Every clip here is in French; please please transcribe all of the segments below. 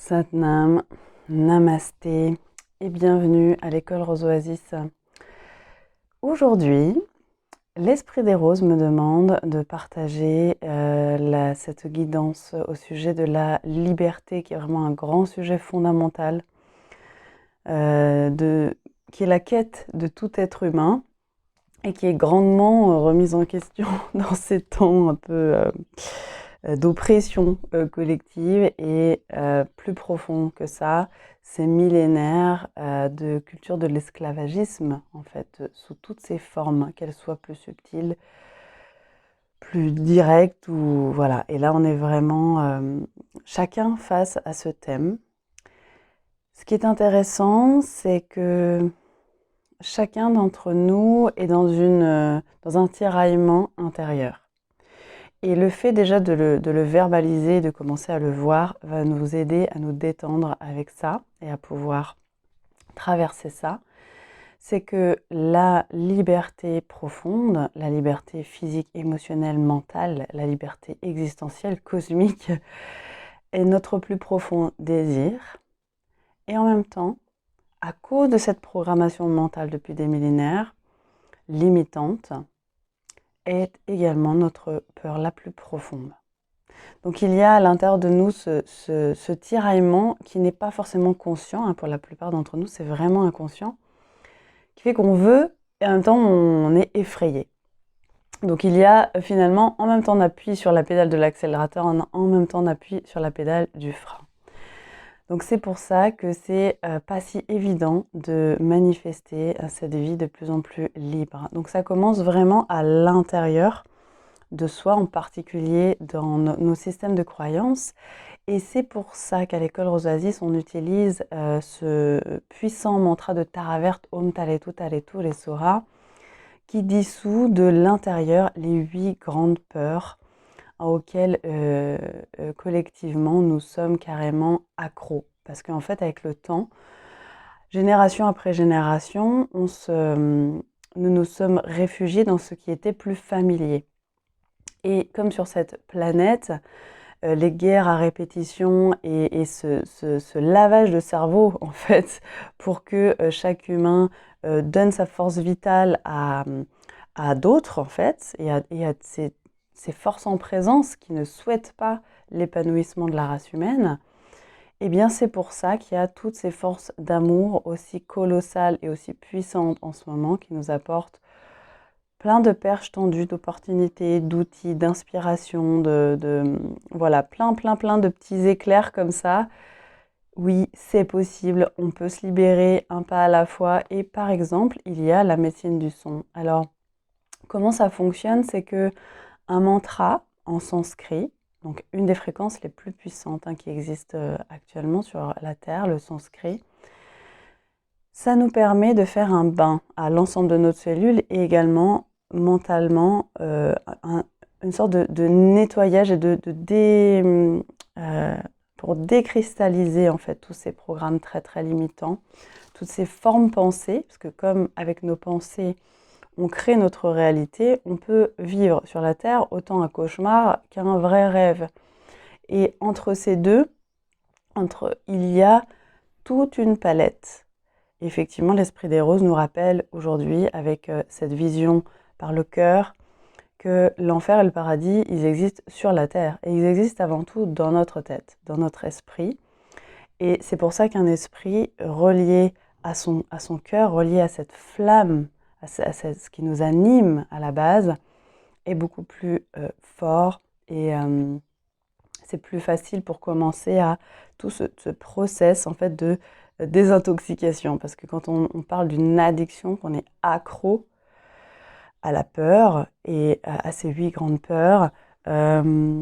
Satnam, Namasté et bienvenue à l'école Rose Oasis. Aujourd'hui, l'Esprit des Roses me demande de partager cette guidance au sujet de la liberté, qui est vraiment un grand sujet fondamental, qui est la quête de tout être humain et qui est grandement remise en question dans ces temps un peu d'oppression collective et plus profond que ça, ces millénaires de culture de l'esclavagisme, en fait, sous toutes ses formes, qu'elles soient plus subtiles, plus directes, ou voilà. Et là, on est vraiment chacun face à ce thème. Ce qui est intéressant, c'est que chacun d'entre nous est dans un tiraillement intérieur. Et le fait déjà de le verbaliser, de commencer à le voir, va nous aider à nous détendre avec ça et à pouvoir traverser ça. C'est que la liberté profonde, la liberté physique, émotionnelle, mentale, la liberté existentielle, cosmique, est notre plus profond désir. Et en même temps, à cause de cette programmation mentale depuis des millénaires, limitante, est également notre peur la plus profonde. Donc il y a à l'intérieur de nous ce tiraillement qui n'est pas forcément conscient, pour la plupart d'entre nous, c'est vraiment inconscient, qui fait qu'on veut et en même temps on est effrayé. Donc il y a finalement, en même temps on appuie sur la pédale de l'accélérateur, en même temps on appuie sur la pédale du frein. Donc c'est pour ça que c'est pas si évident de manifester cette vie de plus en plus libre. Donc ça commence vraiment à l'intérieur de soi, en particulier dans nos systèmes de croyances. Et c'est pour ça qu'à l'école Rose Oasis, on utilise ce puissant mantra de Tara verte, Om Taletu Taletu Resura, qui dissout de l'intérieur les 8 grandes peurs auxquelles collectivement nous sommes carrément accros. Parce qu'en fait, avec le temps, génération après génération, nous nous sommes réfugiés dans ce qui était plus familier. Et comme sur cette planète, les guerres à répétition et ce lavage de cerveau, en fait, pour que chaque humain donne sa force vitale à d'autres, en fait, et à ces forces en présence qui ne souhaitent pas l'épanouissement de la race humaine, eh bien c'est pour ça qu'il y a toutes ces forces d'amour aussi colossales et aussi puissantes en ce moment qui nous apportent plein de perches tendues, d'opportunités, d'outils, d'inspiration, voilà, plein de petits éclairs comme ça. Oui, c'est possible, on peut se libérer un pas à la fois. Et par exemple, il y a la médecine du son. Alors, comment ça fonctionne? C'est que un mantra en sanskrit, donc une des fréquences les plus puissantes qui existent actuellement sur la Terre, le sanskrit, ça nous permet de faire un bain à l'ensemble de notre cellule et également mentalement une sorte de nettoyage et pour décristalliser en fait tous ces programmes très très limitants, toutes ces formes pensées, parce que comme avec nos pensées on crée notre réalité, on peut vivre sur la Terre autant un cauchemar qu'un vrai rêve. Et entre ces deux, il y a toute une palette. Effectivement, l'Esprit des Roses nous rappelle aujourd'hui, avec cette vision par le cœur, que l'enfer et le paradis, ils existent sur la terre. Et ils existent avant tout dans notre tête, dans notre esprit. Et c'est pour ça qu'un esprit relié à son cœur, relié à cette flamme, ce qui nous anime à la base, est beaucoup plus fort. Et c'est plus facile pour commencer à tout ce process en fait de désintoxication. Parce que quand on parle d'une addiction, qu'on est accro à la peur et à ces 8 grandes peurs, voilà,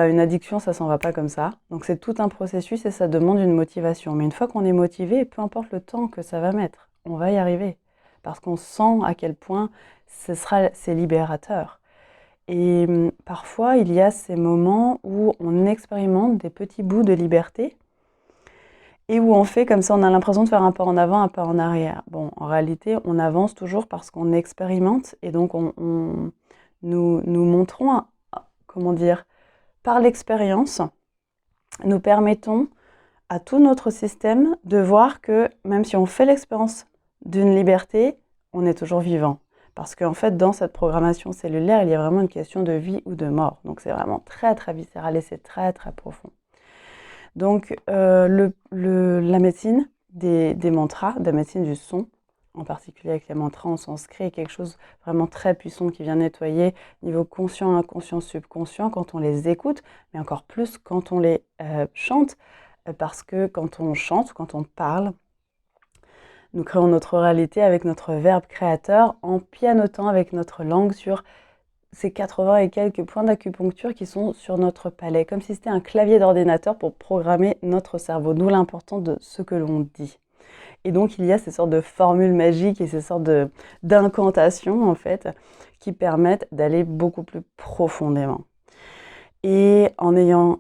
une addiction, ça s'en va pas comme ça. Donc c'est tout un processus et ça demande une motivation. Mais une fois qu'on est motivé, peu importe le temps que ça va mettre, on va y arriver. Parce qu'on sent à quel point c'est libérateur. Et parfois, il y a ces moments où on expérimente des petits bouts de liberté et où on fait comme ça, on a l'impression de faire un pas en avant, un pas en arrière. Bon, en réalité, on avance toujours parce qu'on expérimente et donc nous montrons, comment dire, par l'expérience, nous permettons à tout notre système de voir que même si on fait l'expérience d'une liberté, on est toujours vivant. Parce qu'en fait, dans cette programmation cellulaire, il y a vraiment une question de vie ou de mort. Donc c'est vraiment très très viscéral et c'est très très profond. Donc la médecine des mantras, de la médecine du son, en particulier avec les mantras en sanskrit, est quelque chose vraiment très puissant qui vient nettoyer niveau conscient, inconscient, subconscient quand on les écoute, mais encore plus quand on les chante, parce que quand on chante, quand on parle, nous créons notre réalité avec notre verbe créateur en pianotant avec notre langue sur ces 80 et quelques points d'acupuncture qui sont sur notre palais, comme si c'était un clavier d'ordinateur pour programmer notre cerveau, d'où l'importance de ce que l'on dit. Et donc il y a ces sortes de formules magiques et ces sortes d'incantations en fait qui permettent d'aller beaucoup plus profondément. Et en ayant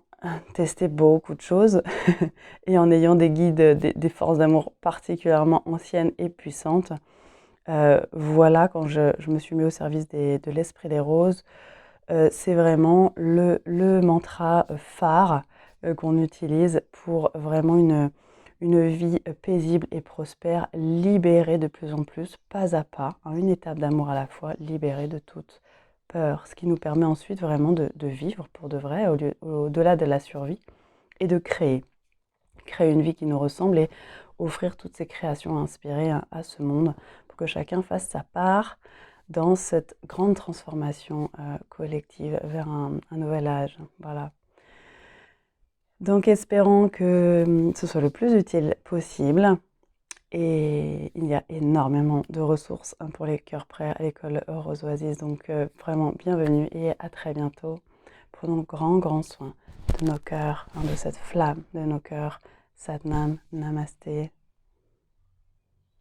testé beaucoup de choses et en ayant des guides, des forces d'amour particulièrement anciennes et puissantes, voilà, quand je me suis mis au service de l'Esprit des Roses, c'est vraiment le mantra phare qu'on utilise pour vraiment une vie paisible et prospère, libérée de plus en plus, pas à pas, hein, une étape d'amour à la fois, libérée de toute peur, ce qui nous permet ensuite vraiment de vivre pour de vrai, au-delà de la survie, et de créer une vie qui nous ressemble et offrir toutes ces créations inspirées à ce monde pour que chacun fasse sa part dans cette grande transformation collective vers un nouvel âge. Voilà. Donc espérons que ce soit le plus utile possible. Et il y a énormément de ressources pour les cœurs prêts à l'école Rose Oasis. Donc vraiment bienvenue et à très bientôt. Prenons grand soin de nos cœurs, de cette flamme de nos cœurs. Satnam, Namasté.